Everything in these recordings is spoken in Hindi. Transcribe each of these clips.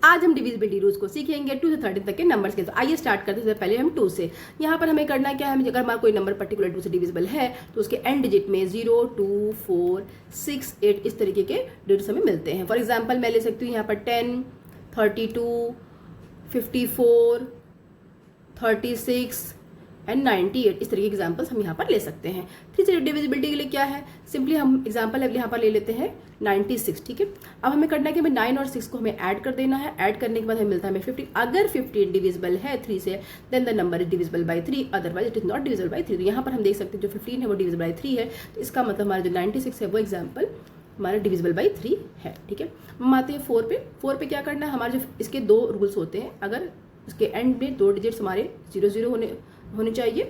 आज हम डिविजिबिलिटी रूल्स को सीखेंगे 2 से 13 तक के नंबर्स के। तो आइए स्टार्ट करते हैं। पहले हम 2 से, यहाँ पर हमें करना क्या है, अगर हमारा कोई नंबर पर्टिकुलर 2 से डिविजिबल है तो उसके एंड डिजिट में 0, 2, 4, 6, 8 इस तरीके के डिजिट्स हमें मिलते हैं। फॉर एग्जाम्पल मैं ले सकती हूँ यहाँ पर 10, 32, 54, 36 एंड 98 इस तरह के एग्जाम्पल्स हम यहाँ पर ले सकते हैं। 3 से डिविजिबिलिटी के लिए क्या है, सिंपली हम एग्जाम्पल यहाँ पर ले लेते हैं 96, ठीक है। अब हमें करना है कि हमें 9 और 6 को हमें ऐड कर देना है। ऐड करने के बाद हमें मिलता है हमें 15। अगर 15 डिविजिबल है 3 से, then the number is divisible by 3, otherwise it is not divisible by 3। तो यहाँ पर हम देख सकते हैं जो 15 है वो डिविजिबल बाई 3 है, तो इसका मतलब हमारा जो 96 है वो एग्जाम्पल हमारा डिविजिबल बाई 3 है, ठीक है। हम आते हैं 4 पे। 4 पे क्या करना है, हमारे जो इसके 2 रूल्स होते हैं, अगर इसके एंड में 2 डिजिट्स हमारे 0, 0 होने चाहिए,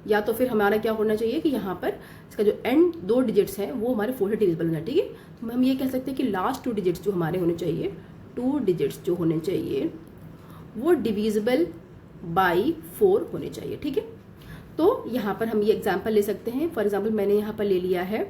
या तो फिर हमारा क्या होना चाहिए कि यहाँ पर इसका जो एंड 2 डिजिट्स हैं वो हमारे 4 से डिविजिबल होना, ठीक है। तो हम ये कह सकते हैं कि लास्ट 2 डिजिट्स जो हमारे होने चाहिए, 2 डिजिट्स जो होने चाहिए वो डिविजिबल बाई 4 होने चाहिए, ठीक है। तो यहाँ पर हम ये एग्जाम्पल ले सकते हैं। फॉर एग्जाम्पल मैंने यहाँ पर ले लिया है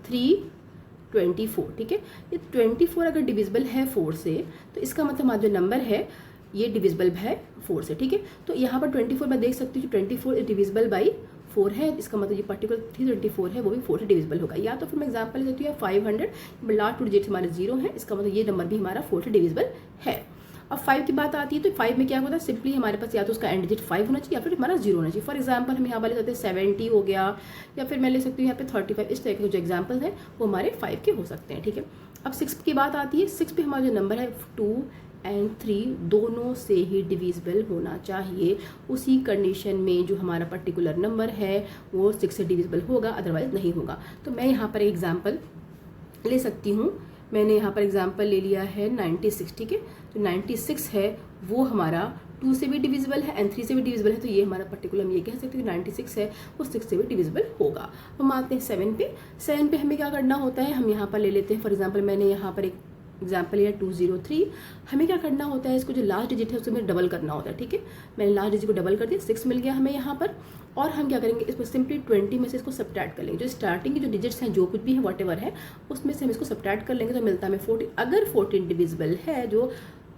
324, ठीक है। ये 24 अगर डिविजिबल है 4 से, तो इसका मतलब हमारा जो नंबर है ये डिविजिबल है 4 से, ठीक है। तो यहाँ पर 24 मैं देख सकती हूँ 24 डिविजिबल बाई 4 है, इसका मतलब ये पर्टिकुलर 324 है वो भी 4 से डिविजिबल होगा। या तो फिर मैं एग्जांपल ले सकती हूँ 500, लास्ट 2 डिजिट हमारे 0 है, इसका मतलब ये नंबर भी हमारा 4 से डिविजिबल है। अब 5 की बात आती है तो 5 में क्या होता है, सिंपली हमारे पास या तो उसका एंड डिजिट 5 होना चाहिए या फिर हमारा 0 होना चाहिए। फॉर एग्जाम्पल हम यहाँ पर ले सकते हैं 70 हो गया, या फिर मैं ले सकती हूँ यहाँ पे 35। इस तरह के जो एग्जाम्पल है वो हमारे 5 के हो सकते हैं, ठीक है। अब 6 की बात आती है। 6 पे हमारा जो नंबर है 2 एंड 3 दोनों से ही डिविजिबल होना चाहिए। उसी कंडीशन में जो हमारा पर्टिकुलर नंबर है वो 6 से डिविजिबल होगा, अदरवाइज नहीं होगा। तो मैं यहाँ पर एग्जांपल ले सकती हूँ। मैंने यहाँ पर एग्जांपल ले लिया है 96, ठीक है। तो 96 है वो हमारा 2 से भी डिविजिबल है एंड 3 से भी डिविजिबल है, तो ये हमारा पर्टिकुलर हम ये कह सकते हैं कि 96 है वो 6 से भी डिविजिबल होगा। हम आते हैं 7 पे। 7 पे हमें क्या करना होता है, हम यहाँ पर ले लेते हैं। फॉर एग्जाम्पल मैंने यहाँ पर एक एग्जाम्पल लिया 203। हमें क्या करना होता है, इसको जो लास्ट डिजिट है उसको हमें डबल करना होता है, ठीक है। मैंने लास्ट डिजिट को डबल कर दिया, 6 मिल गया हमें यहाँ पर। और हम क्या करेंगे, इसमें सिंपली 20 में से इसको सब्ट्रैक्ट कर लेंगे। जो स्टार्टिंग की जो डिजिट्स हैं जो कुछ भी है वॉट एवर है उसमें से हम इसको सब्ट्रैक्ट कर लेंगे, तो मिलता है हमें 14। अगर 14 डिविजिबल है, जो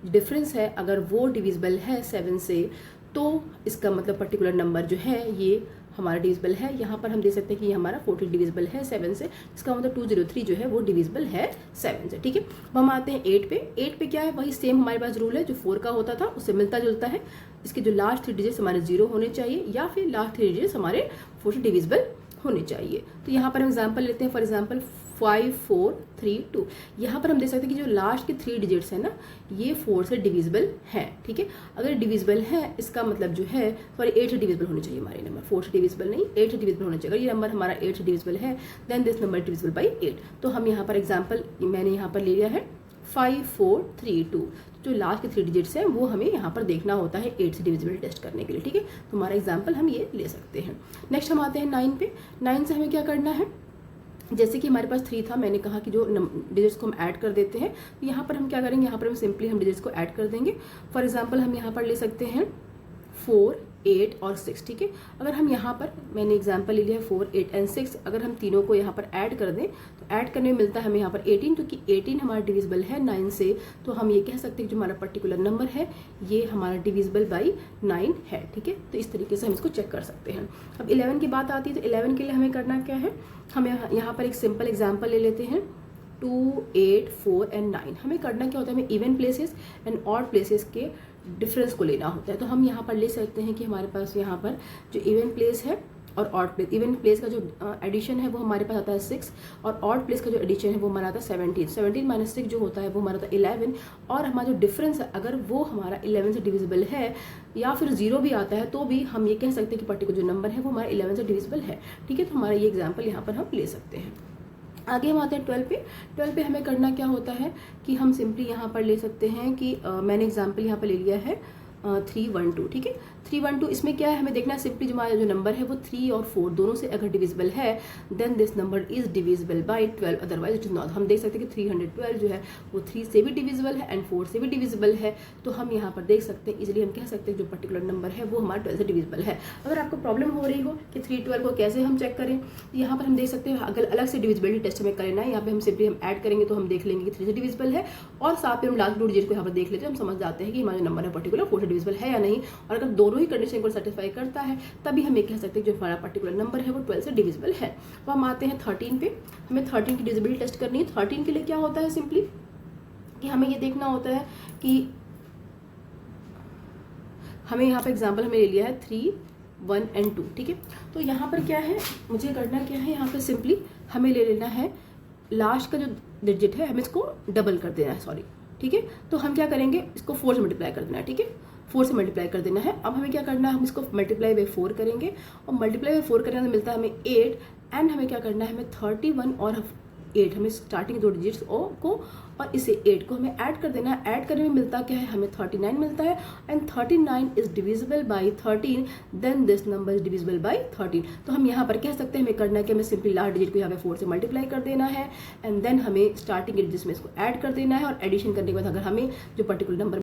डिफरेंस है अगर वो डिविजिबल है 7 से, तो इसका मतलब पर्टिकुलर नंबर जो है ये हमारा डिविजिबल है। यहाँ पर हम देख सकते हैं कि ये हमारा 14 डिविजिबल है 7 से, इसका मतलब 203 जो है वो डिविजिबल है 7 से, ठीक है। अब हम आते हैं 8 पे। 8 पे क्या है, वही सेम हमारे पास रूल है जो 4 का होता था, उससे मिलता जुलता है। इसके जो लास्ट 3 डिजिट्स हमारे 0 होने चाहिए या फिर लास्ट 3 डिजिट्स हमारे 4 से डिविजिबल होने चाहिए। तो यहाँ पर हम एग्जाम्पल लेते हैं। For example 5432। यहाँ पर हम देख सकते हैं कि जो लास्ट के 3 डिजिट्स है ना ये 4 से डिविजिबल है, ठीक है। अगर डिविजिबल है इसका मतलब जो है, सॉरी 8 से डिविजिबल होने चाहिए हमारे नंबर, 4 से डिविजिबल नहीं 8 से डिविजिबल होना चाहिए। अगर ये नंबर हमारा 8 से डिविजिबल है then this number divisible by 8। तो हम यहाँ पर एग्जाम्पल मैंने यहाँ पर ले लिया है 5432। जो लास्ट के 3 डिजिट्स हैं वो हमें यहाँ पर देखना होता है 8 से डिविजिबल टेस्ट करने के लिए, ठीक है। तो हमारा एग्जाम्पल हम ये ले सकते हैं। नेक्स्ट हम आते हैं 9 पे। 9 से हमें क्या करना है, जैसे कि हमारे पास 3 था, मैंने कहा कि जो डिजिट्स को हम ऐड कर देते हैं, तो यहाँ पर हम क्या करेंगे, यहाँ पर हम सिंपली हम डिजिट्स को ऐड कर देंगे। फॉर एग्जांपल हम यहाँ पर ले सकते हैं 4, 8 और 6, ठीक है। अगर हम यहाँ पर, मैंने एग्जांपल ले लिया है 4, 8 एंड 6, अगर हम तीनों को यहाँ पर ऐड कर दें तो ऐड करने में मिलता है हमें यहाँ पर 18, क्योंकि 18 हमारा डिविजिबल है 9 से, तो हम ये कह सकते हैं कि जो हमारा पर्टिकुलर नंबर है ये हमारा डिविजिबल बाई 9 है, ठीक है। तो इस तरीके से हम इसको चेक कर सकते हैं। अब 11 की बात आती है तो 11 के लिए हमें करना क्या है, हम यहाँ पर एक सिंपल एग्जाम्पल ले लेते हैं 2, 8, 4 एंड 9। हमें करना क्या होता है, हमें even places and odd places के डिफरेंस को लेना होता है। तो हम यहाँ पर ले सकते हैं कि हमारे पास यहाँ पर जो इवन प्लेस है और ऑड प्लेस, इवन प्लेस का जो एडिशन है वो हमारे पास आता है 6, और ऑड प्लेस का जो एडिशन है वो हमारा आता है 17। 17 माइनस 6 जो होता है वो हमारा आता है 11, और हमारा जो डिफरेंस है अगर वो हमारा 11 से डिविजिबल है या फिर 0 भी आता है तो भी हम ये कह सकते हैं कि पर्टिकुलर जो नंबर है वो हमारा 11 से डिविजिबल है, ठीक है। तो हमारा ये एग्जाम्पल यहाँ पर हम ले सकते हैं। आगे हम आते हैं 12 पे। 12 पे हमें करना क्या होता है कि हम सिंपली यहाँ पर ले सकते हैं कि मैंने एग्जाम्पल यहाँ पर ले लिया है 312, ठीक है। 312 इसमें क्या है, हमें देखना है सिंपली जो हमारा जो नंबर है वो 3 और 4 दोनों से अगर डिविजिबल है then this number is divisible by 12, otherwise it is not. हम देख सकते हैं कि 312 जो है वो 3 से भी डिविजिबल है एंड 4 से भी डिविजिबल है, तो हम यहाँ पर देख सकते हैं इजीली हम कह सकते हैं जो पर्टिकुलर नंबर है वो हमारा 12 से डिविजिबल है। अगर आपको प्रॉब्लम हो रही हो कि 312 को कैसे हम चेक करें, यहाँ पर हम देख सकते हैं अगर अलग से डिविजिबिलिटी टेस्ट हमें करना है, यहाँ पे हम सिंपली हम ऐड करेंगे तो हम देख लेंगे कि 3 से डिविजिबल है, और साथ में हम लास्ट 2 डिजिट को यहाँ पर देख लेते हैं, हम समझ जाते हैं कि हमारा नंबर है पर्टिकुलर 4 से डिविजिबल है या नहीं। और अगर दोनों ही कंडीशन को सेटिस्फाई करता है तभी हम ये कह सकते हैं जो हमारा पर्टिकुलर नंबर है वो 12 से डिविजिबल है। तो हम आते हैं 13 पे, हमें 13 की डिविजिबिलिटी टेस्ट करनी है। 13 के लिए क्या होता है सिंपली कि हमें ये देखना होता है कि हमें यहाँ पे एग्जाम्पल हमें ले लिया है 3, 1 एंड 2, ठीक है। तो यहाँ पर क्या है, मुझे करना क्या है, यहाँ पे सिंपली हमें ले लेना है लास्ट का जो डिजिट है हमें इसको डबल कर देना है, सॉरी, ठीक है। तो हम क्या करेंगे, इसको 4 से मल्टीप्लाई कर देना है, ठीक है, 4 से मल्टीप्लाई कर देना है। अब हमें क्या करना है, हम इसको मल्टीप्लाई बाई 4 करेंगे, और मल्टीप्लाई बाई 4 करने से मिलता है हमें 8, एंड हमें क्या करना है, हमें 31 और 8 हमें स्टार्टिंग 2 डिजिट्स को और इसे 8 को हमें ऐड कर देना है। ऐड करने में मिलता क्या है, हमें 39 मिलता है, and 39 is divisible by 13, then this number is divisible by 13। तो हम यहाँ पर कह सकते हैं हमें करना है कि हमें सिंपली लास्ट डिजिट को यहाँ पे 4 से मल्टीप्लाई कर देना है, एंड देन हमें स्टार्टिंग डिजिट्स में इसको ऐड कर देना है, और एडिशन करने के बाद अगर हमें जो पर्टिकुलर नंबर